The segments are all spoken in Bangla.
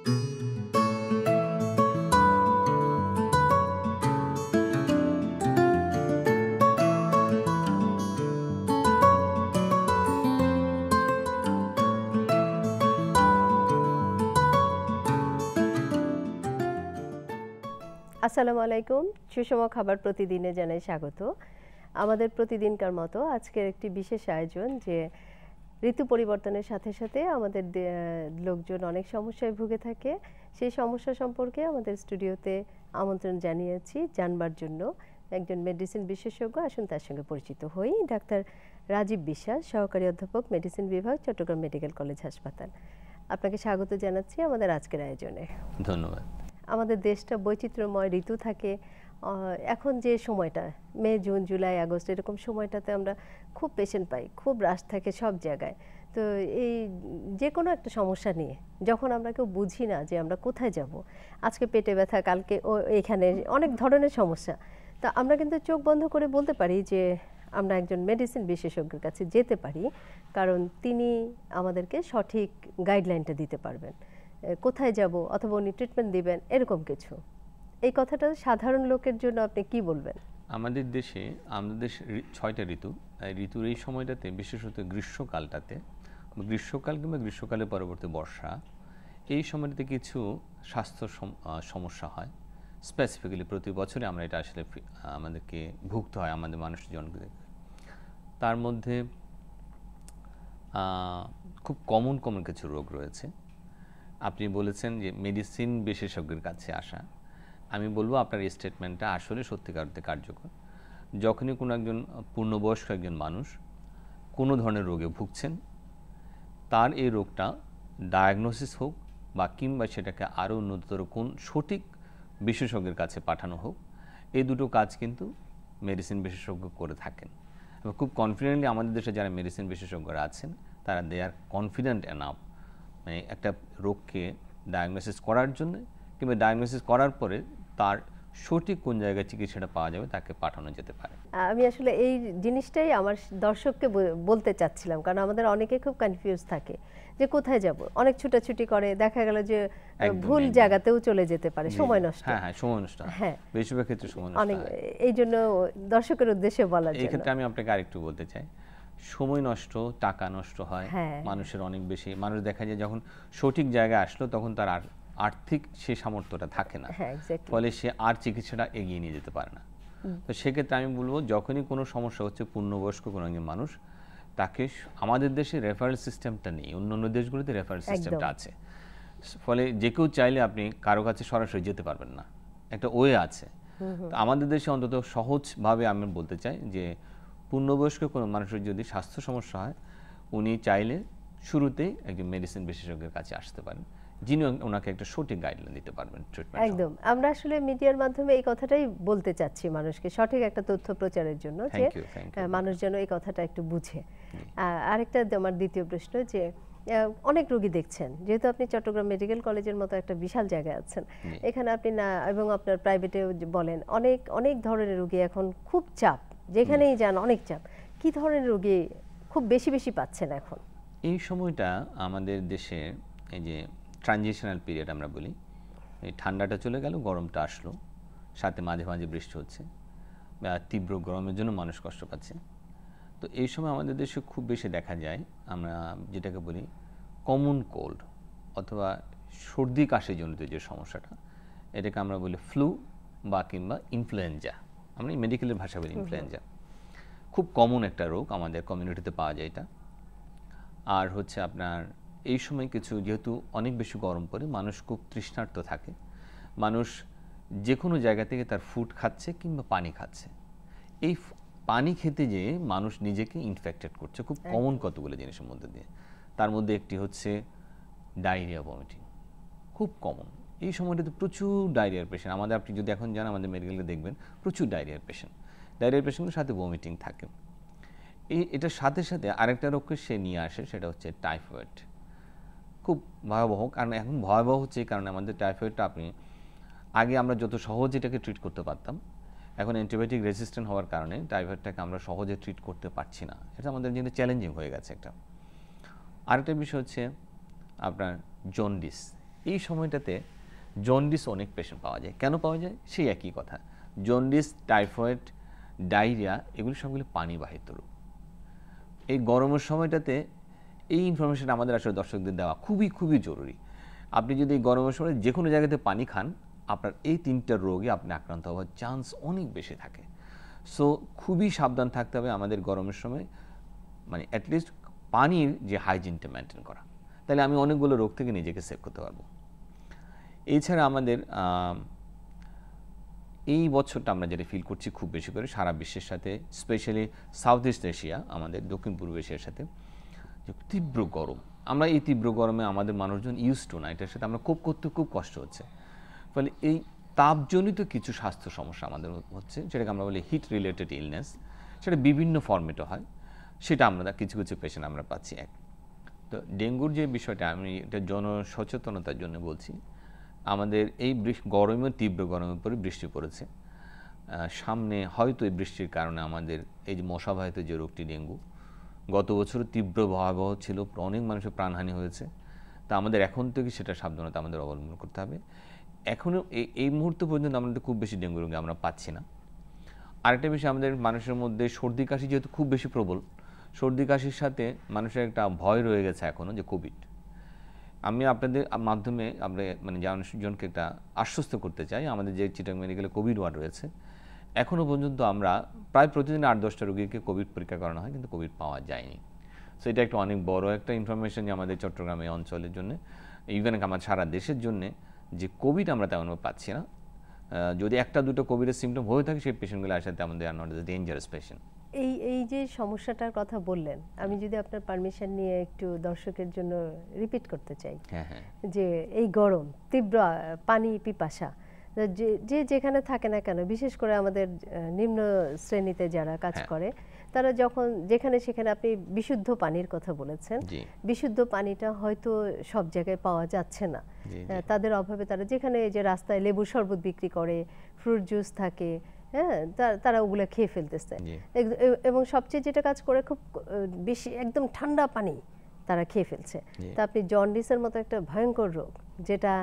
আসসালামু আলাইকুম, সুষম খাবার প্রতিদিনে জানাই স্বাগত। আমাদের প্রতিদিনকার মতো আজকের একটি বিশেষ আয়োজন, যে ঋতু পরিবর্তনের সাথে সাথে আমাদের লোকজন অনেক সমস্যায় ভুগে থাকে। সেই সমস্যা সম্পর্কে আমাদের স্টুডিওতে আমন্ত্রণ জানিয়েছি জানবার জন্য একজন মেডিসিন বিশেষজ্ঞ। আসুন তার সঙ্গে পরিচিত হই। ডাক্তার রাজীব বিশ্বাস, সহকারী অধ্যাপক, মেডিসিন বিভাগ, চট্টগ্রাম মেডিকেল কলেজ হাসপাতাল। আপনাকে স্বাগত জানাচ্ছি আমাদের আজকের আয়োজনে। ধন্যবাদ। আমাদের দেশটা বৈচিত্র্যময়, ঋতু থাকে। এখন যে সময়টা মে, জুন, জুলাই, আগস্ট, এরকম সময়টাতে আমরা খুব পেশেন্ট পাই, খুব রাশ থাকে সব জায়গায়। তো এই যে কোনো একটা সমস্যা নিয়ে যখন আমরা কেউ বুঝি না যে আমরা কোথায় যাব, আজকে পেটে ব্যথা, কালকে এখানে অনেক ধরনের সমস্যা, তা আমরা কিন্তু চোখ বন্ধ করে বলতে পারি যে আমরা একজন মেডিসিন বিশেষজ্ঞের কাছে যেতে পারি, কারণ তিনি আমাদেরকে সঠিক গাইডলাইনটা দিতে পারবেন, কোথায় যাব অথবা উনি ট্রিটমেন্ট দিবেন, এরকম কিছু। এই কথাটা সাধারণ লোকের জন্য আপনি কি বলবেন? আমাদের দেশে 6টা ঋতু। ঋতুর এই সময়টাতে, বিশেষত গ্রীষ্মকালটাতে, গ্রীষ্মকাল কিংবা গ্রীষ্মকালের পরবর্তী বর্ষা, এই সময়টাতে কিছু স্বাস্থ্য সমস্যা হয়। স্পেসিফিক্যালি প্রতি বছরে আমরা এটা আসলে আমাদেরকে ভুগতে হয়, আমাদের মানুষজনকে। তার মধ্যে খুব কমন কিছু রোগ রয়েছে। আপনি বলেছেন যে মেডিসিন বিশেষজ্ঞের কাছে আসা। আমি বলবো আপনার এই স্টেটমেন্টটা আসলে সত্যিকার অর্থে কার্যকর। যখনই কোনো একজন পূর্ণবয়স্ক একজন মানুষ কোনো ধরনের রোগে ভুগছেন, তার এই রোগটা ডায়াগনোসিস হোক বা কিংবা সেটাকে আরও উন্নততর কোন সঠিক বিশেষজ্ঞের কাছে পাঠানো হোক, এই দুটো কাজ কিন্তু মেডিসিন বিশেষজ্ঞ করে থাকেন। এবং খুব কনফিডেন্টলি আমাদের দেশে যারা মেডিসিন বিশেষজ্ঞরা আছেন, তারা দে আর কনফিডেন্ট এনাফ মানে একটা রোগকে ডায়াগনোসিস করার জন্য কিংবা ডায়াগনোসিস করার পরে তার সঠিক কোন জায়গায় চিকিৎসাটা পাওয়া যাবে তাকে পাঠানো যেতে পারে। আমি আসলে এই জিনিসটাই আমার দর্শককে বলতে চাচ্ছিলাম, কারণ আমাদের অনেকে খুব কনফিউজ থাকে যে কোথায় যাব, অনেক ছুটাছুটি করে, দেখা গেল যে ভুল জায়গাতেও চলে যেতে পারে, সময় নষ্ট। হ্যাঁ, সময় নষ্ট। হ্যাঁ, বেশিরভাগ ক্ষেত্রে সময় নষ্ট। অনেক, এই জন্য দর্শকের উদ্দেশ্যে বলার জন্য এই ক্ষেত্রে আমি আপনাকে আরেকটু বলতে চাই, সময় নষ্ট, টাকা নষ্ট হয় মানুষের অনেক বেশি। মানুষ দেখা যায় যখন সঠিক জায়গায় আসলো তখন তার আর আর্থিক সে সামর্থ্যটা থাকে না, ফলে সে আর চিকিৎসাটা এগিয়ে নিয়ে যেতে পারে না। তো সেক্ষেত্রে আমি বলবো, যখনই কোনো সমস্যা হচ্ছে, পূর্ণবয়স্ক কোনো একজন মানুষ, তাকে, আমাদের দেশে রেফারেল সিস্টেমটা নেই, অন্যান্য দেশগুলোতে রেফারেল সিস্টেমটা আছে, ফলে যে কেউ চাইলে আপনি কারো কাছে সরাসরি যেতে পারবেন না, একটা ওয়ে আছে। তো আমাদের দেশে অন্তত সহজভাবে আমি বলতে চাই যে পূর্ণবয়স্ক কোনো মানুষের যদি স্বাস্থ্য সমস্যা হয়, উনি চাইলে শুরুতেই একজন মেডিসিন বিশেষজ্ঞের কাছে আসতে পারেন, যিনি ওনাকে একটা সঠিক গাইডলাইন দিতে পারবেন ট্রিটমেন্ট। একদম, আমরা আসলে মিডিয়ার মাধ্যমে এই কথাটাই বলতে চাচ্ছি মানুষকে, সঠিক একটা তথ্য প্রচারের জন্য, যে মানুষ যেন এই কথাটা একটু বুঝে। আরেকটা আমার দ্বিতীয় প্রশ্ন, যে অনেক রোগী দেখছেন, যেহেতু আপনি চট্টগ্রাম মেডিকেল কলেজের মতো একটা বিশাল জায়গায় আছেন, এখানে আপনি না, এবং আপনার প্রাইভেটেও বলেন, অনেক অনেক ধরনের রোগী, এখন খুব চাপ, যেখানেই যান অনেক চাপ। কি ধরনের রোগী খুব বেশি বেশি পাচ্ছেন এখন এই সময়টা? আমাদের দেশে এই যে ট্রানজিশনাল পিরিয়ড আমরা বলি, এই ঠান্ডাটা চলে গেল, গরমটা আসলো, সাথে মাঝে মাঝে বৃষ্টি হচ্ছে, তীব্র গরমের জন্য মানুষ কষ্ট পাচ্ছে। তো এই সময় আমাদের দেশে খুব বেশি দেখা যায়, আমরা যেটাকে বলি কমন কোল্ড অথবা সর্দি কাশি জনিত যে সমস্যাটা, এটাকে আমরা বলি ফ্লু বা কিংবা ইনফ্লুয়েঞ্জা, আমরা মেডিকেলের ভাষা বলি ইনফ্লুয়েঞ্জা। খুব কমন একটা রোগ, আমাদের কমিউনিটিতে পাওয়া যায় এটা। আর হচ্ছে আপনার এই সময় কিছু, যেহেতু অনেক বেশি গরম পড়ে, মানুষ খুব তৃষ্ণার্ত থাকে, মানুষ যে কোনো জায়গা থেকে তার ফুড খাচ্ছে কিংবা পানি খাচ্ছে, এই পানি খেতে যেয়ে মানুষ নিজেকে ইনফেক্টেড করছে খুব কমন কতগুলো জিনিসের মধ্যে দিয়ে। তার মধ্যে একটি হচ্ছে ডায়রিয়া, ভমিটিং, খুব কমন। এই সময়টাতে প্রচুর ডায়রিয়ার পেশেন্ট আমাদের, আপনি যদি এখন যান আমাদের মেডিকেলে দেখবেন প্রচুর ডায়রিয়ার পেশেন্টের সাথে ভমিটিং থাকে। এটার সাথে সাথে আরেকটা রোগকে সে নিয়ে আসে, সেটা হচ্ছে টাইফয়েড। খুব ভয়াবহ, কারণ এখন ভয়াবহ হচ্ছে এই কারণে, আমাদের টাইফয়েডটা আপনি আগে আমরা যত সহজে এটাকে ট্রিট করতে পারতাম, এখন অ্যান্টিবায়োটিক রেজিস্ট্যান্ট হওয়ার কারণে টাইফয়েডটাকে আমরা সহজে ট্রিট করতে পারছি না। এটা আমাদের জন্য চ্যালেঞ্জিং হয়ে গেছে একটা। আরেকটা বিষয় হচ্ছে আপনার জন্ডিস। এই সময়টাতে জন্ডিস অনেক পেশেন্ট পাওয়া যায়। কেন পাওয়া যায়? সেই একই কথা, জন্ডিস, টাইফয়েড, ডায়রিয়া এগুলো সবগুলো পানিবাহিত রোগ। এই গরমের সময়টাতে এই ইনফরমেশন আমাদের আসলে দর্শকদের দেওয়া খুবই খুবই জরুরি। আপনি যদি এই গরমের সময় যে কোনো জায়গাতে পানি খান, আপনার এই 3টা রোগে আপনি আক্রান্ত হওয়ার চান্স অনেক বেশি থাকে। সো খুবই সাবধান থাকতে হবে আমাদের গরমের সময়, মানে অ্যাটলিস্ট পানির যে হাইজিনটা মেনটেন করা, তাহলে আমি অনেকগুলো রোগ থেকে নিজেকে সেভ করতে পারবো। এছাড়া আমাদের এই বছরটা আমরা যেটা ফিল করছি খুব বেশি করে সারা বিশ্বের সাথে, স্পেশালি সাউথ ইস্ট এশিয়া, আমাদের দক্ষিণ পূর্ব এশিয়ার সাথে যে তীব্র গরম, আমরা এই তীব্র গরমে আমাদের মানুষজন ইউজ টু না, এটার সাথে আমরা কোপ করতে খুব কষ্ট হচ্ছে। ফলে এই তাপজনিত কিছু স্বাস্থ্য সমস্যা আমাদের হচ্ছে, যেটাকে আমরা বলি হিট রিলেটেড ইলনেস, সেটা বিভিন্ন ফর্মেটে হয়, সেটা আমরা কিছু কিছু পেশেন্ট আমরা পাচ্ছি। তো ডেঙ্গুর যে বিষয়টা, আমি এটা জনসচেতনতার জন্য বলছি। আমাদের এই গরমে, তীব্র গরমের পরে বৃষ্টি পড়েছে, সামনে হয়তো এই বৃষ্টির কারণে আমাদের এই যে মশাবাহিত যে রোগটি ডেঙ্গু, গত বছর তীব্র ভয়াবহ ছিল, অনেক মানুষের প্রাণহানি হয়েছে। তা আমাদের এখন থেকে সেটা সাবধানতা আমাদের অবলম্বন করতে হবে। এখনও এই মুহূর্ত পর্যন্ত আমাদের খুব বেশি ডেঙ্গু রোগী আমরা পাচ্ছি না। আরেকটা বিষয়, আমাদের মানুষের মধ্যে সর্দি কাশি যেহেতু খুব বেশি প্রবল, সর্দি কাশির সাথে মানুষের একটা ভয় রয়ে গেছে এখনও যে কোভিড। আমি আপনাদের মাধ্যমে আমরা মানে জনকে একটা আশ্বস্ত করতে চাই, আমাদের যে চিটাগাং মেডিকেলে কোভিড ওয়ার্ড রয়েছে, এখনও পর্যন্ত আমরা প্রায় প্রতিদিন 8-10টা রোগীকে কোভিড পরীক্ষা করানো হয়, কিন্তু কোভিড পাওয়া যায়নি। সো এটা একটা অনেক বড় একটা ইনফরমেশন যে আমাদের চট্টগ্রামে অঞ্চলের জন্য, ইভেন আমার সারা দেশের জন্য, যে কোভিড আমরা তেমনভাবে পাচ্ছি না। যদি 1-2টো কোভিডের সিমটম হয়ে থাকে, সেই পেশেন্টগুলো আসলে আমাদের are not a dangerous patient. এই যে সমস্যাটার কথা বললেন, আমি যদি আপনার পারমিশন নিয়ে একটু দর্শকের জন্য রিপিট করতে চাই। হ্যাঁ হ্যাঁ। যে এই গরম, তীব্র পানি পিপাসা, যে যেখানে থাকে না কেন, বিশেষ করে আমাদের নিম্ন শ্রেণীতে যারা কাজ করে, তারা যখন যেখানে সেখানে, আপনি বিশুদ্ধ পানির কথা বলেছেন, বিশুদ্ধ পানিটা হয়তো সব জায়গায় পাওয়া যাচ্ছে না, তাদের অভাবে তারা যেখানে যে রাস্তায় লেবুর শরবত বিক্রি করে, ফ্রুট জুস থাকে, হ্যাঁ, তারা ওগুলো খেয়ে ফেলতেছে। এবং সবচেয়ে যেটা কাজ করে, খুব বেশি একদম ঠান্ডা পানি তারা খেয়ে ফেলছে। তা আপনি জন্ডিসের মতো একটা ভয়ঙ্কর রোগ, যেটা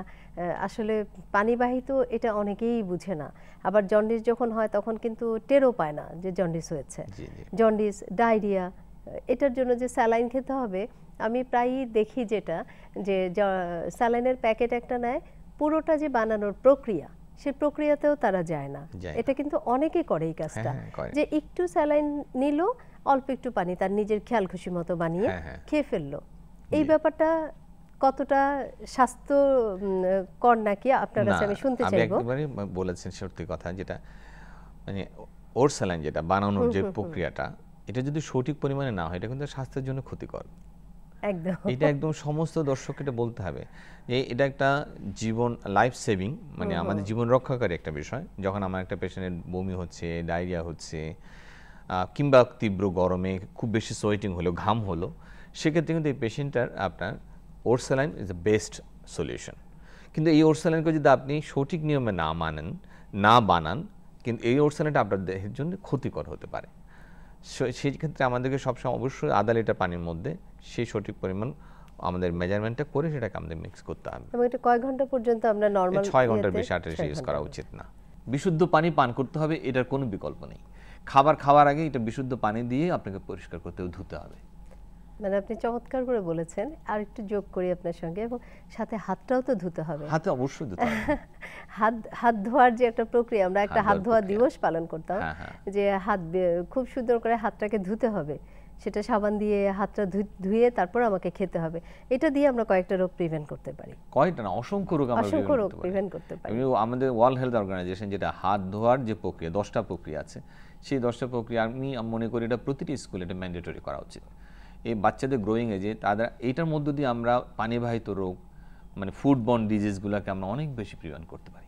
আসলে পানিবাহিত, এটা অনেকেই বুঝে না। আবার জন্ডিস যখন হয় তখন কিন্তু টেরও পায় না যে জন্ডিস হয়েছে। জন্ডিস, ডায়রিয়া, এটার জন্য যে স্যালাইন খেতে হবে, আমি প্রায়ই দেখি যেটা, যে স্যালাইনের প্যাকেট একটা নেয়, পুরোটা যে বানানোর প্রক্রিয়া, সেই প্রক্রিয়াতেও তারা যায় না। এটা কিন্তু অনেকে করে এই কাজটা, যে একটু স্যালাইন নিল, অল্প একটু পানি তার নিজের খেয়াল খুশি মতো বানিয়ে খেয়ে ফেললো। এই ব্যাপারটা কতটা স্বাস্থ্যকর নাকি আপনার কাছে আমি শুনতে চাইবো। আপনি একবারে বলেছেন সত্যি কথা, যেটা মানে ওর স্যালাইন যেটা বানানোর যে প্রক্রিয়াটা, এটা যদি সঠিক পরিমাণে না হয়, এটা কিন্তু স্বাস্থ্যের জন্য ক্ষতিকর। একদম, এটা একদম সমস্ত দর্শককে এটা বলতে হবে যে এটা একটা জীবন, লাইফ সেভিং, মানে আমাদের জীবন রক্ষাকারী একটা বিষয়। যখন আমার একটা পেশেন্টের বমি হচ্ছে, ডায়রিয়া হচ্ছে, কিংবা তীব্র গরমে খুব বেশি সোয়েটিং হলো, ঘাম হলো, সেক্ষেত্রে কিন্তু এই পেশেন্টটার আপনার ORSaline is the best solution. কিন্তু এই ওরস্যালাইনকে যদি আপনি সঠিক নিয়মে না মানেন, না বানান, কিন্তু এই ওরস্যালাইনটা আপনার দেহের জন্য ক্ষতিকর হতে পারে। সেই ক্ষেত্রে আমাদেরকে সবসময় অবশ্যই আধা লিটার পানির মধ্যে সেই সঠিক পরিমাণ আমাদের মেজারমেন্টটা করে সেটাকে আমাদের মিক্স করতে হবে। এবং এটা কয় ঘন্টা পর্যন্ত আমরা নরমাল 6 ঘন্টার বেশি আর্টিফিশিয়াল ইউজ করা উচিত না। বিশুদ্ধ পানি পান করতে হবে, এটার কোনো বিকল্প নেই। খাবার খাওয়ার আগে এটা বিশুদ্ধ পানি দিয়ে আপনাকে পরিষ্কার করতে ধুতে হবে। মানে আপনি চমৎকার করে বলেছেন। আর একটু যোগ করি আপনার সঙ্গে, এবং সাথে হাতটাও তো ধুতে হবে। হাতে অবশ্যই ধুতে হবে। হাত ধোয়ার যে একটা প্রক্রিয়া, আমরা একটা হাত ধোয়া দিবস পালন করতাম, যে খুব সুন্দর করে হাতটাকে ধুতে হবে, সেটা সাবান দিয়ে হাতটা ধুয়ে তারপর আমাকে খেতে হবে। এটা দিয়ে আমরা কয়েকটা রোগ প্রিভেন্ট করতে পারি। কয়েকটা না, অসংখ্য রোগ আমরা প্রিভেন্ট করতে পারি। আমাদের ওয়ার্ল্ড হেলথ অর্গানাইজেশন যেটা হাত ধোয়ার যে প্রক্রিয়া, 10টা প্রক্রিয়া আছে, সেই 10টা প্রক্রিয়া আমি মনে করি এটা প্রতিটি স্কুলে এটা ম্যান্ডেটরি করা উচিত। এই বাচ্চাদের গ্রোয়িং এজে তাদের এইটার মধ্য দিয়ে আমরা পানিবাহিত রোগ, মানে ফুডবর্ন ডিজিজগুলোকে আমরা অনেক বেশি প্রিভেন্ট করতে পারি।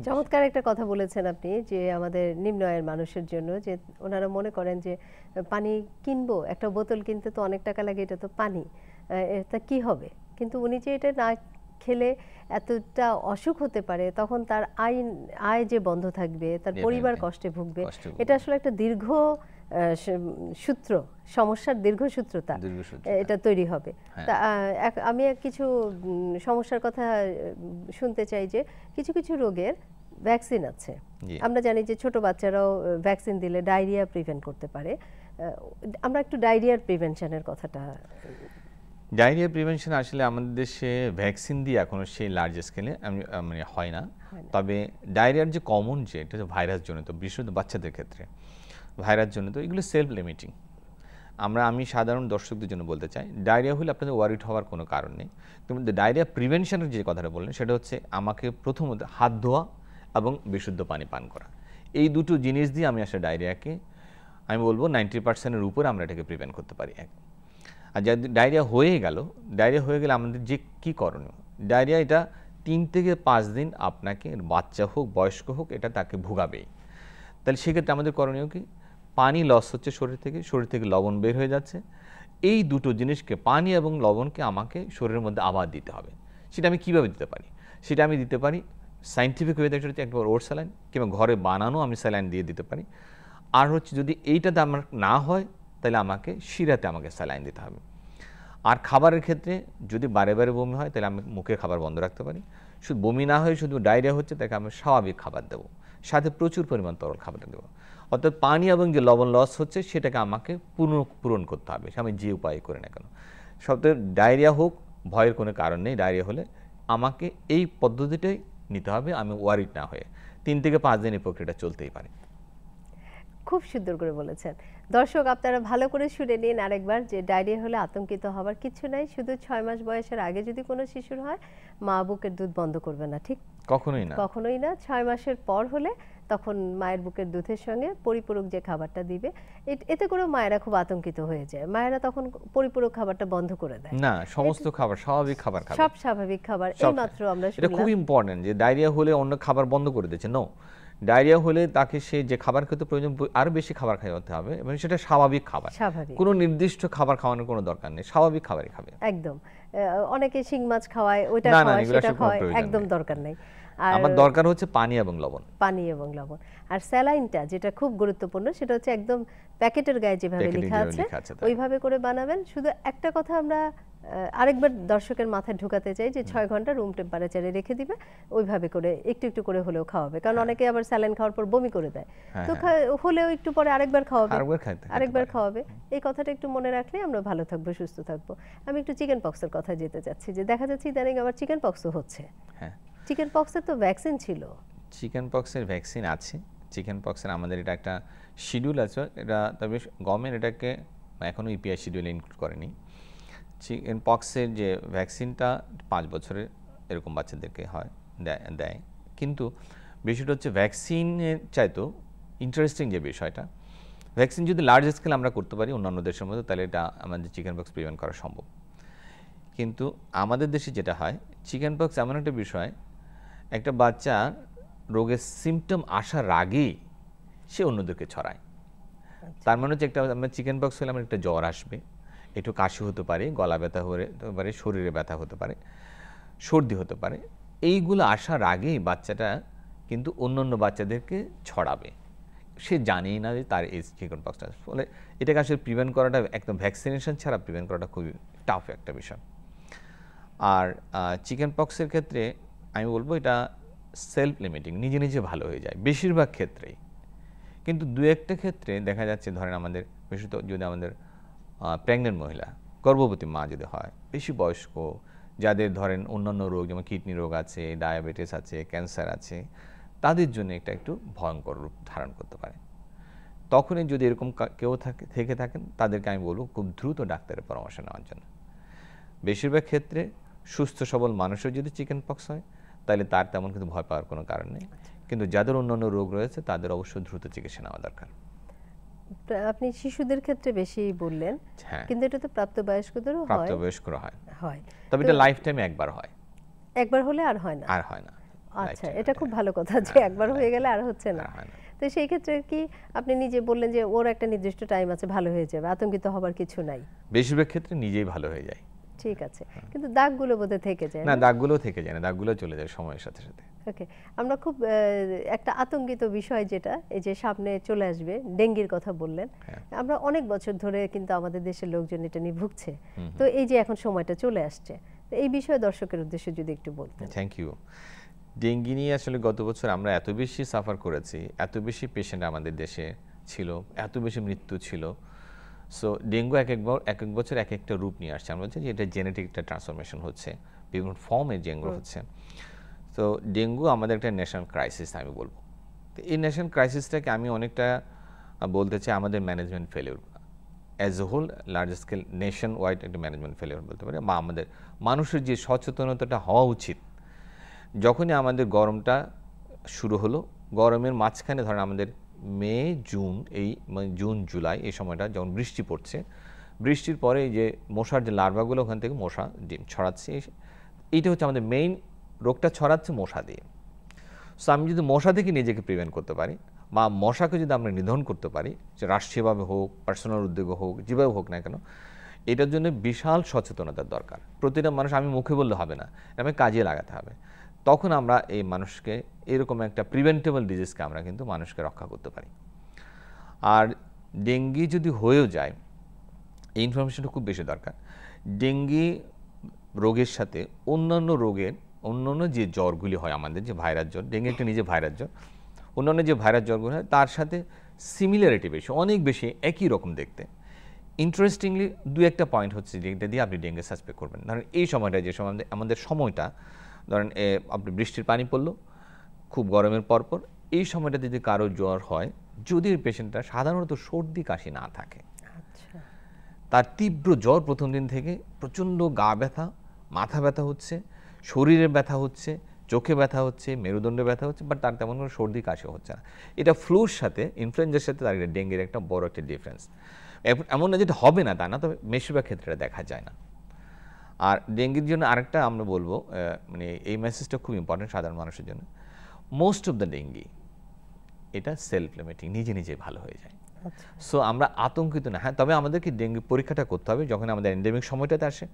চমৎকার একটা কথা বলেছেন আপনি, যে আমাদের নিম্ন আয়ের মানুষের জন্য, যে ওনারা মনে করেন যে পানি কিনবো, একটা বোতল কিনতে তো অনেক টাকা লাগে, এটা তো পানি, তা কি হবে। কিন্তু উনি যে এটা না খেলে এতটা অসুখ হতে পারে, তখন তার আয় যে বন্ধ থাকবে, তার পরিবার কষ্টে ভুগবে। এটা আসলে একটা দীর্ঘ সূত্র, সমস্যার দীর্ঘসূত্রতা দীর্ঘসূত্রতা। এটা তৈরি হবে। হ্যাঁ। তা আমি কিছু সমস্যার কথা শুনতে চাই যে কিছু কিছু রোগের ভ্যাকসিন আছে। জি। আমরা জানি যে ছোট বাচ্চারাও ভ্যাকসিন দিলে ডায়রিয়া প্রিভেন্ট করতে পারে। আমরা একটু ডায়রিয়ার প্রিভেনশনের কথাটা। ডায়রিয়া প্রিভেনশন আসলে আমাদের দেশে ভ্যাকসিন দিয়ে এখনো সেই লার্জ স্কেলে মানে হয় না। তবে ডায়রিয়ার যে কমন যে এটা ভাইরাস জনিত, বিশেষত বাচ্চাদের ক্ষেত্রে ভাইরাস জনিত, এগুলো সেলফ লিমিটিং। আমি সাধারণ দর্শকদের জন্য বলতে চাই, ডায়রিয়া হলে আপনাদের ওয়ারিড হওয়ার কোনো কারণ নেই। কিন্তু ডায়রিয়া প্রিভেনশনের যে কথাটা বললেন সেটা হচ্ছে আমাকে প্রথমত হাত ধোয়া এবং বিশুদ্ধ পানি পান করা। এই দুটো জিনিস দিয়ে আমি আসলে ডায়রিয়াকে আমি বলবো 90%-এর উপরে আমরা এটাকে প্রিভেন্ট করতে পারি। আর যদি ডায়রিয়া হয়ে গেলে আমাদের যে কী করণীয়, ডায়রিয়া এটা 3 থেকে 5 দিন আপনাকে, বাচ্চা হোক বয়স্ক হোক, এটা তাকে ভোগাবেই। তাহলে সেক্ষেত্রে আমাদের করণীয় কি, পানি লস হচ্ছে শরীর থেকে লবণ বের হয়ে যাচ্ছে, এই দুটো জিনিসকে, পানি এবং লবণকে আমাকে শরীরের মধ্যে আবার দিতে হবে। সেটা আমি কীভাবে দিতে পারি? সেটা আমি দিতে পারি সাইন্টিফিক ওয়েতে, হচ্ছে একবার ওর স্যালাইন কিংবা ঘরে বানানো আমি স্যালাইন দিয়ে দিতে পারি। আর হচ্ছে যদি এইটাতে আমার না হয় তাহলে আমাকে শিরাতে স্যালাইন দিতে হবে। আর খাবারের ক্ষেত্রে যদি বারে বারে বমি হয় তাহলে আমি মুখের খাবার বন্ধ রাখতে পারি। শুধু বমি না হয়ে শুধু ডায়রিয়া হচ্ছে তাকে আমি স্বাভাবিক খাবার দেবো, সাথে প্রচুর পরিমাণ তরল খাবার দেবো। অর্থাৎ পানি এবং যে লবণ লস হচ্ছে সেটাকে আমাকে পূরণ করতে হবে, আমি যে উপায় করি না কেন। সবথেকে ডায়রিয়া হোক, ভয়ের কোনো কারণ নেই। ডায়রিয়া হলে আমাকে এই পদ্ধতিটাই নিতে হবে, আমি ওয়ারিড না হয়ে। 3 থেকে 5 দিন এই প্রক্রিয়াটা চলতেই পারে। খুব সুন্দর করে বলেছেন। দর্শক আপনারা ভালো করে শুনে নিন আরেকবার যে ডায়রিয়া হলে আতঙ্কিত হবার কিছু নাই। শুধু 6 মাস বয়সের আগে যদি কোনো শিশুর হয়, মা বুকের দুধ বন্ধ করবে না, ঠিক? কখনোই না, কখনোই না। 6 মাসের পর হলে তখন মায়ের বুকের দুধের সঙ্গে পরিপূরক যে খাবারটা দিবে, এতে করে মায়েরা খুব আতঙ্কিত হয়ে যায়। মায়েরা তখন পরিপূরক খাবারটা বন্ধ করে দেয় না, সমস্ত খাবার স্বাভাবিক খাবার খাবে, সব স্বাভাবিক খাবার। এই মাত্র আমরা এটা খুব ইম্পর্টেন্ট যে ডায়রিয়া হলে অন্য খাবার বন্ধ করে দিচ্ছে। নো, ডায়রিয়া হলে তাকে সে যে খাবার খেতে প্রয়োজন আরো বেশি খাবার খাওয়াতে হবে, এবং সেটা স্বাভাবিক খাবার, কোনো নির্দিষ্ট খাবার খাওয়ানোর কোনো দরকার নেই, স্বাভাবিক খাবারই খাবে। একদম। অনেকে শিং মাছ খাওয়ায়, ওইটা খাওয়ায়, সেটা খাওয়ায়, একদম দরকার নেই। আমার দরকার হচ্ছে পানি এবং লবণ। আর স্যালাইনটা যেটা খুব গুরুত্বপূর্ণ, সেটা হচ্ছে একদম প্যাকেটের গায়ে যেভাবে লেখা আছে ওইভাবে করে বানাবেন। শুধু একটা কথা আমরা আরেকবার দর্শকের মাথায় ঢুকাতে চাই যে 6 ঘন্টা রুম টেম্পারেচারে রেখে দিবে, ওইভাবে করে একটু একটু করে হলেও খাওয়াবে। কারণ অনেকে আবার স্যালাইন খাওয়ার পর বমি করে দেয়, তো হলেও একটু পরে আরেকবার খাওয়াবে। এই কথাটা একটু মনে রাখলে আমরা ভালো থাকবো, সুস্থ থাকবো। আমি একটু চিকেন পক্সের কথা যেতে চাচ্ছি, যে দেখা যাচ্ছে ইদানিং আবার চিকেন পক্সও হচ্ছে। চিকেন পক্সের তো ভ্যাকসিন ছিল। চিকেন পক্সের ভ্যাকসিন আছে। চিকেন পক্সের আমাদের এটা একটা শিডিউল আছে, এটা তবে গভর্নমেন্ট এটাকে এখনও ইপিআই শিডিউলে ইনক্লুড করেনি। চিকেন পক্সের যে ভ্যাকসিনটা 5 বছরের এরকম বাচ্চাদেরকে দেয়। কিন্তু বিষয়টা হচ্ছে ভ্যাকসিনের চাইতেও ইন্টারেস্টিং যে বিষয়টা, ভ্যাকসিন যদি লার্জ স্কেল আমরা করতে পারি অন্যান্য দেশের মধ্যে, তাহলে এটা আমাদের চিকেন পক্স প্রিভেন্ট করা সম্ভব। কিন্তু আমাদের দেশে যেটা হয়, চিকেন পক্স এমন একটা বিষয়, একটা বাচ্চা রোগের সিমটম আসার আগেই সে অন্যদেরকে ছড়ায়। তার মানে হচ্ছে আমরা চিকেন পক্স হলে আমার একটা জ্বর আসবে, একটু কাশি হতে পারে, গলা ব্যথা হতে পারে, শরীরে ব্যথা হতে পারে, সর্দি হতে পারে। এইগুলো আসার আগেই বাচ্চাটা কিন্তু অন্য বাচ্চাদেরকে ছড়াবে, সে জানেই না যে তার এই চিকেন পক্সটা। ফলে এটাকে আসলে প্রিভেন্ট করাটা, একদম ভ্যাকসিনেশন ছাড়া প্রিভেন্ট করাটা খুবই টাফ একটা বিষয়। আর চিকেন পক্সের ক্ষেত্রে আমি বলবো এটা সেলফ লিমিটিং, নিজে ভালো হয়ে যায় বেশিরভাগ ক্ষেত্রেই। কিন্তু 2-1টা ক্ষেত্রে দেখা যাচ্ছে, ধরেন আমাদের বিশেষত যদি আমাদের প্রেগনেন্ট মহিলা, গর্ভবতী মা যদি হয়, বেশি বয়স্ক, যাদের ধরেন অন্যান্য রোগ যেমন কিডনি রোগ আছে, ডায়াবেটিস আছে, ক্যান্সার আছে, তাদের জন্য এটা একটু ভয়ঙ্কর রূপ ধারণ করতে পারে। তখনই যদি এরকম কেউ থেকে থাকেন, তাদেরকে আমি বলবো খুব দ্রুত ডাক্তারের পরামর্শ নেওয়ার জন্য। বেশিরভাগ ক্ষেত্রে সুস্থ সবল মানুষের যদি চিকেন পক্স হয় তাহলে তার তেমন কিন্তু ভয় পাওয়ার কোনো কারণ নেই। কিন্তু যাদের অন্যান্য রোগ রয়েছে তাদের অবশ্যই দ্রুত চিকিৎসা নেওয়া দরকার। আপনি শিশুদের ক্ষেত্রে বেশি বললেন, কিন্তু এটা তো প্রাপ্তবয়স্কদেরও হয়। প্রাপ্তবয়স্করা হয়, তবে এটা লাইফ টাইমে একবার হয়, একবার হলে আর হয় না। আচ্ছা, এটা খুব ভালো কথা যে একবার হয়ে গেলে আর হচ্ছে না। তো সেই ক্ষেত্রে কি আপনি নিজে বললেন যে ওর একটা নির্দিষ্ট টাইম আছে, ভালো হয়ে যাবে, আতঙ্কিত হবার কিছু নাই? বেশিরভাগ ক্ষেত্রে নিজেই ভালো হয়ে যায়। ঠিক আছে, কিন্তু দাগগুলো বোধহয় থেকে যায় না? দাগগুলো থেকে যায় না, দাগগুলো চলে যায় সময়ের সাথে সাথে। ওকে, আমরা খুব একটা আতঙ্কিত বিষয় যেটা এই যে সামনে চলে আসবে, ডেঙ্গির কথা বললেন। আমরা অনেক বছর ধরে কিন্তু আমাদের দেশের লোকজন এটা নিয়ে ভুগছে, তো এই যে এখন সময়টা চলে আসছে, তো এই বিষয়ে দর্শকের উদ্দেশ্যে যদি একটু বলতেন। Thank you. ডেঙ্গি নিয়ে আসলে গত বছর আমরা এত বেশি সাফার করেছি, এত বেশি পেশেন্ট আমাদের দেশে ছিল, এত বেশি মৃত্যু ছিল। সো ডেঙ্গু এক এক বছর এক একটা রূপ নিয়ে আসছে। আমরা বলছি যে এটা জেনেটিক একটা ট্রান্সফরমেশন হচ্ছে, বিভিন্ন ফর্মে ডেঙ্গু হচ্ছে। তো ডেঙ্গু আমাদের একটা ন্যাশনাল ক্রাইসিস আমি বলবো। তো এই ন্যাশনাল ক্রাইসিসটাকে আমি অনেকটা বলতে চাই আমাদের management failure, as a whole large scale nationwide একটা ম্যানেজমেন্ট ফেলিওর বলতে পারি, বা আমাদের মানুষের যে সচেতনতাটা হওয়া উচিত। যখনই আমাদের গরমটা শুরু হলো, গরমের মাঝখানে ধরেন আমাদের মে জুন, এই মানে জুন জুলাই এই সময়টা যখন বৃষ্টি পড়ছে, বৃষ্টির পরে এই যে মশার যে লার্ভাগুলো ওখান থেকে মশা ডিম ছড়াচ্ছে, এইটা হচ্ছে আমাদের মেইন, রোগটা ছড়াচ্ছে মশা দিয়ে। সো আমি যদি মশা থেকে নিজেকে প্রিভেন্ট করতে পারি, বা মশাকে যদি আমরা নিধন করতে পারি, যে রাষ্ট্রীয়ভাবে হোক, পার্সোনাল উদ্যোগে হোক, যেভাবে হোক না কেন, এটার জন্য বিশাল সচেতনতার দরকার। প্রতিটা মানুষ আমি মুখে বললে হবে না, আমাকে কাজে লাগাতে হবে। তখন আমরা এই মানুষকে এরকম একটা প্রিভেন্টেবল ডিজিজকে আমরা কিন্তু মানুষকে রক্ষা করতে পারি। আর ডেঙ্গি যদি হয়েও যায়, এই ইনফরমেশনটা খুব বেশি দরকার। ডেঙ্গি রোগের সাথে অন্যান্য রোগের, অন্যান্য যে জ্বরগুলি হয় আমাদের, যে ভাইরাস জ্বর, ডেঙ্গি একটা নিজে ভাইরাস জ্বর, অন্যান্য যে ভাইরাস জ্বরগুলো হয় তার সাথে সিমিলারিটি বেশি, অনেক বেশি একই রকম দেখতে। ইন্টারেস্টিংলি দু একটা পয়েন্ট হচ্ছে যেটা দিয়ে আপনি ডেঙ্গি সাসপেক্ট করবেন। ধরেন এই সময়টা, যে সময় আমাদের সময়টা, ধরেন আপনি বৃষ্টির পানি পড়লো খুব গরমের পরপর, এই সময়টা যদি কারো জ্বর হয়, যদি ওই পেশেন্টটা সাধারণত সর্দি কাশি না থাকে, তার তীব্র জ্বর প্রথম দিন থেকে, প্রচণ্ড গা ব্যথা, মাথা ব্যথা হচ্ছে, শরীরে ব্যথা হচ্ছে, চোখে ব্যথা হচ্ছে, মেরুদণ্ডে ব্যথা হচ্ছে, বাট তার তেমন কোনো সর্দি কাশি হচ্ছে না। এটা ফ্লুর সাথে, ইনফ্লুয়েঞ্জার সাথে তার ডেঙ্গির একটা বড় একটা ডিফারেন্স। এমন না যেটা হবে না তা না, তবে বেশিরভাগ ক্ষেত্রে দেখা যায় না। আর ডেঙ্গির জন্য আরেকটা আমরা বলবো, মানে এই মেসেজটা খুব ইম্পর্টেন্ট সাধারণ মানুষের জন্য, মোস্ট অফ দ্য ডেঙ্গি এটা সেলফ লিমিটিং, নিজে নিজে ভালো হয়ে যায়। সো আমরা আতঙ্কিত না। হ্যাঁ, তবে আমাদেরকে ডেঙ্গি পরীক্ষাটা করতে হবে যখন আমাদের এন্ডেমিক সময়টাতে আসে,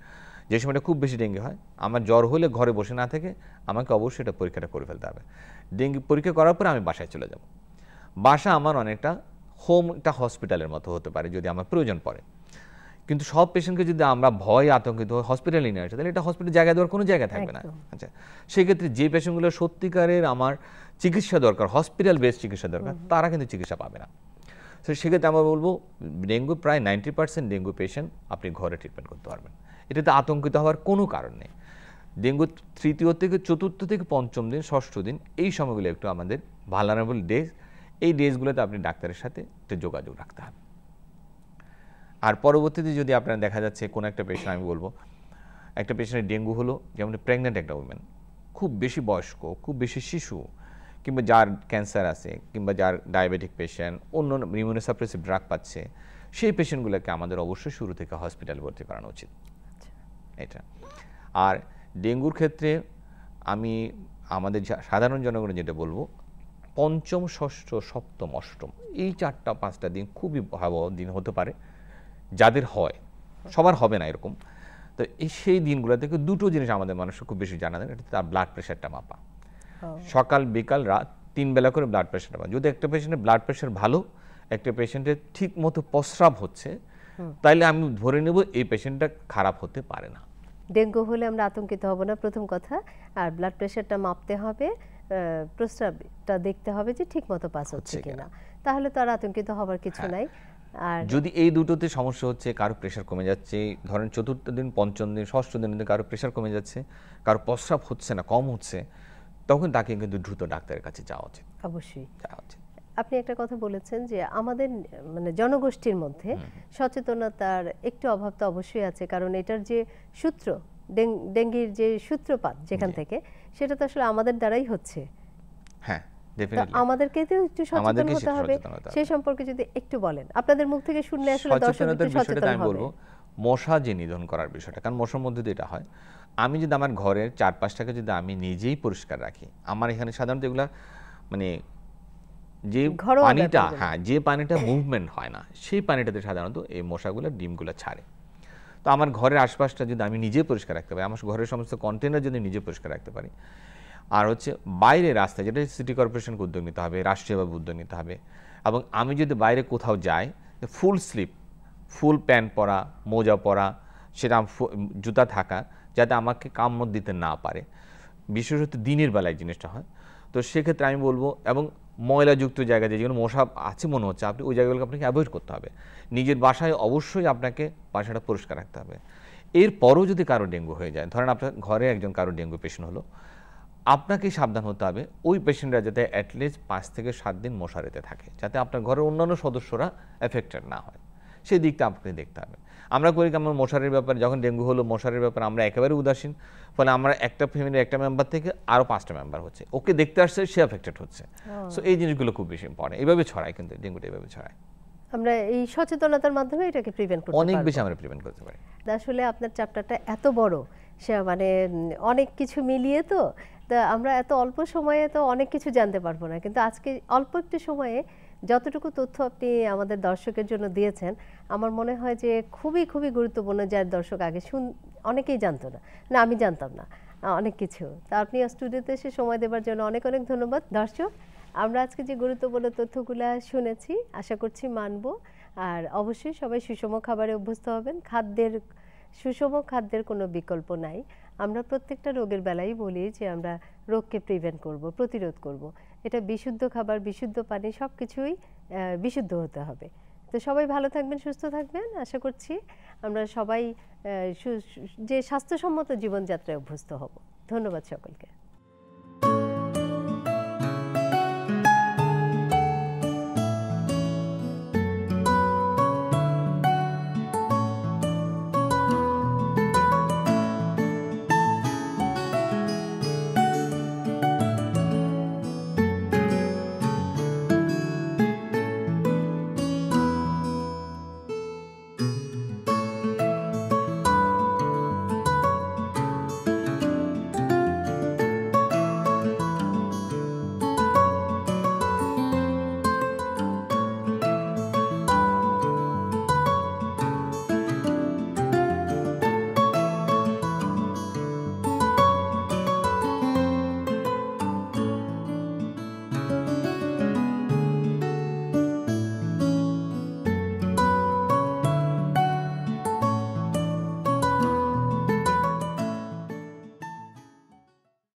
যে সময়টা খুব বেশি ডেঙ্গি হয়। আমার জ্বর হলে ঘরে বসে না থেকে আমাকে অবশ্যই এটা পরীক্ষাটা করে ফেলতে হবে। ডেঙ্গি পরীক্ষা করার পরে আমি বাসায় চলে যাব। বাসা আমার অনেকটা হোম, একটা হসপিটালের মতো হতে পারে যদি আমার প্রয়োজন পড়ে। কিন্তু সব পেশেন্টকে যদি আমরা ভয় আতঙ্কিত হসপিটালে নিয়ে আসি, তাহলে এটা হসপিটাল জায়গা দেওয়ার কোনো জায়গা থাকবে না। আচ্ছা, সেক্ষেত্রে যে পেশেন্টগুলো সত্যিকারের আমার চিকিৎসা দরকার, হসপিটাল বেসড চিকিৎসা দরকার, তারা কিন্তু চিকিৎসা পাবে না। তো সেক্ষেত্রে আমরা বলবো ডেঙ্গু প্রায় 90% ডেঙ্গু পেশেন্ট আপনি ঘরে ট্রিটমেন্ট করতে পারবেন। এটাতে আতঙ্কিত হওয়ার কোনো কারণ নেই। ডেঙ্গু তৃতীয় থেকে চতুর্থ থেকে পঞ্চম দিন, ষষ্ঠ দিন, এই সময়গুলো একটু আমাদের ভালনারেবল ডেজ। এই ডেজগুলোতে আপনি ডাক্তারের সাথে একটু যোগাযোগ রাখতে হবে। আর পরবর্তীতে যদি আপনার দেখা যাচ্ছে কোনো একটা পেশেন্ট, আমি বলবো একটা পেশেন্টের ডেঙ্গু হলো, যেমন প্রেগনেন্ট একটা উইমেন, খুব বেশি বয়স্ক, খুব বেশি শিশু, কিংবা যার ক্যান্সার আছে, কিংবা যার ডায়াবেটিক পেশেন্ট, অন্য ইমিউনোসাপ্রেসিভ ড্রাগ পাচ্ছে, সেই পেশেন্টগুলোকে আমাদের অবশ্যই শুরু থেকে হসপিটালে ভর্তি করানো উচিত। এটা। আর ডেঙ্গুর ক্ষেত্রে আমি আমাদের সাধারণ জনগণের যেটা বলবো, পঞ্চম, ষষ্ঠ, সপ্তম, অষ্টম, এই 4-5টা দিন খুবই ভয়াবহ দিন হতে পারে যাদের হয়, সবার হবে না এরকম। তো সেই দিনগুলো থেকে দুটো জিনিস আমাদের মানুষ খুব বেশি জানা দেয়, এটা তার ব্লাড প্রেশারটা মাপা। সকাল বিকাল রাত 3 বেলা করে ব্লাড প্রেশারটা মাপা। যদি একটা পেশেন্টের ব্লাড প্রেশার ভালো, একটা পেশেন্টের ঠিক মতো প্রস্রাব হচ্ছে, তাইলে আমি ধরে নেব এই পেশেন্টটা খারাপ হতে পারে না। ডেঙ্গু হলে আমরা আতঙ্কিত হব না, প্রথম কথা। আর ব্লাড প্রেশারটা মাপতে হবে, প্রস্রাবটা দেখতে হবে যে ঠিক মতো পাস হচ্ছে কিনা, তাহলে তো আর আতঙ্কিত হবার কিছু নাই। আর যদি এই দুটোতে সমস্যা হচ্ছে, কারো প্রেশার কমে যাচ্ছে, ধরেন চতুর্থ দিন, পঞ্চম দিন, ষষ্ঠ দিন কারো প্রেশার কমে যাচ্ছে, কারো প্রস্রাব হচ্ছে না, কম হচ্ছে, তখন তাকে কিন্তু দ্রুত ডাক্তারের কাছে যাওয়া উচিত। অবশ্যই যাওয়া উচিত। আপনি একটা কথা বলেছেন যে আমাদের মানে জনগোষ্ঠীর মধ্যে সচেতনতার একটু অভাব তো অবশ্যই আছে, কারণ এটার যে সূত্র, ডেঙ্গির যে সূত্রপাত যেখান থেকে, সেটা তো আসলে আমাদের দ্বারাই হচ্ছে। হ্যাঁ, আমাদেরকে তো একটু সচেতন হতে হবে, সেই সম্পর্কে যদি একটু বলেন। আপনাদের মুখ থেকে শুনলে আসলে দর্শক একটু সচেতন হবে। আমি বলবো মশা যে নিধন করার বিষয়টা, কারণ মশার মধ্যে দিয়ে এটা হয়। আমি যদি আমার ঘরের 4-5টাকে যদি আমি নিজেই পরিষ্কার রাখি, আমার এখানে সাধারণত এগুলা মানে যে পানিটা, হ্যাঁ, যে পানিটা মুভমেন্ট হয় না, সেই পানিটাতে সাধারণত এই মশাগুলো ডিমগুলো ছাড়ে। তো আমার ঘরের আশপাশটা যদি আমি নিজে পরিষ্কার রাখতে পারি, আমার ঘরের সমস্ত কন্টেনার যদি নিজে পরিষ্কার রাখতে পারি, আর হচ্ছে বাইরে রাস্তায়, যেটা সিটি কর্পোরেশনকে উদ্যোগ নিতে হবে, রাষ্ট্রীয়ভাবে উদ্যোগ নিতে হবে। এবং আমি যদি বাইরে কোথাও যাই, ফুল স্লিপ, ফুল প্যান্ট পরা, মোজা পরা, সেটা জুতা থাকা, যাতে আমাকে কামড় দিতে না পারে, বিশেষত দিনের বেলায় জিনিসটা হয়। তো সেক্ষেত্রে আমি বলবো, এবং ময়লাযুক্ত জায়গা যেগুলো মশা আছে মনে হচ্ছে, আপনি ওই জায়গাগুলোকে আপনাকে অ্যাভয়েড করতে হবে। নিজের বাসায় অবশ্যই আপনাকে বাসাটা পরিষ্কার রাখতে হবে। এরপরও যদি কারো ডেঙ্গু হয়ে যায়, ধরেন আপনার ঘরে একজন কারো ডেঙ্গু পেশেন্ট হলো, আপনাকে সাবধান হতে হবে ওই পেশেন্টরা যাতে অ্যাটলিস্ট 5 থেকে 7 দিন মশারিতে থাকে, যাতে আপনার ঘরের অন্যান্য সদস্যরা এফেক্টেড না হয়। সেই দিকটা আপনাকে দেখতে হবে। আমরা করি কি, আমার মশারির ব্যাপারে, যখন ডেঙ্গু হলো মশারির ব্যাপারে আমরা একেবারে উদাসীন, ফলে আমরা একটা ফ্যামিলির একটা মেম্বার থেকে আরও 5টা মেম্বার হচ্ছে, ওকে দেখতে আসছে, সে এফেক্টেড হচ্ছে। সো এই জিনিসগুলো খুব বেশি ইম্পর্টেন্ট। এইভাবে ছড়ায়, কিন্তু ডেঙ্গুটা এইভাবে ছড়ায়। আমরা এই সচেতনতার মাধ্যমে এটাকে প্রিভেন্ট করতে পারবো, অনেক বেশি আমরা প্রিভেন্ট করতে পারি। আসলে আপনার চ্যাপ্টারটা এত বড়, সে মানে অনেক কিছু মিলিয়ে তো, তা আমরা এত অল্প সময়ে তো অনেক কিছু জানতে পারবো না, কিন্তু আজকে অল্প একটু সময়ে যতটুকু তথ্য আপনি আমাদের দর্শকের জন্য দিয়েছেন, আমার মনে হয় যে খুবই খুবই গুরুত্বপূর্ণ, যার দর্শক আগে অনেকেই জানতো না, না আমি জানতাম না অনেক কিছু। তা আপনি স্টুডিওতে এসে সময় দেওয়ার জন্য অনেক অনেক ধন্যবাদ। দর্শক, আমরা আজকে যে গুরুত্বপূর্ণ তথ্যগুলো শুনেছি, আশা করছি মানবো। আর অবশ্যই সবাই সুষম খাবারে অভ্যস্ত হবেন। সুষম খাদ্যের কোনো বিকল্প নাই। আমরা প্রত্যেকটা রোগের বেলায় বলি যে আমরা রোগকে প্রিভেন্ট করব, প্রতিরোধ করব। এটা বিশুদ্ধ খাবার, বিশুদ্ধ পানি, সব কিছুই বিশুদ্ধ হতে হবে। তো সবাই ভালো থাকবেন, সুস্থ থাকবেন। আশা করছি আমরা সবাই যে স্বাস্থ্যসম্মত জীবনযাত্রায় অভ্যস্ত হব। ধন্যবাদ সকলকে।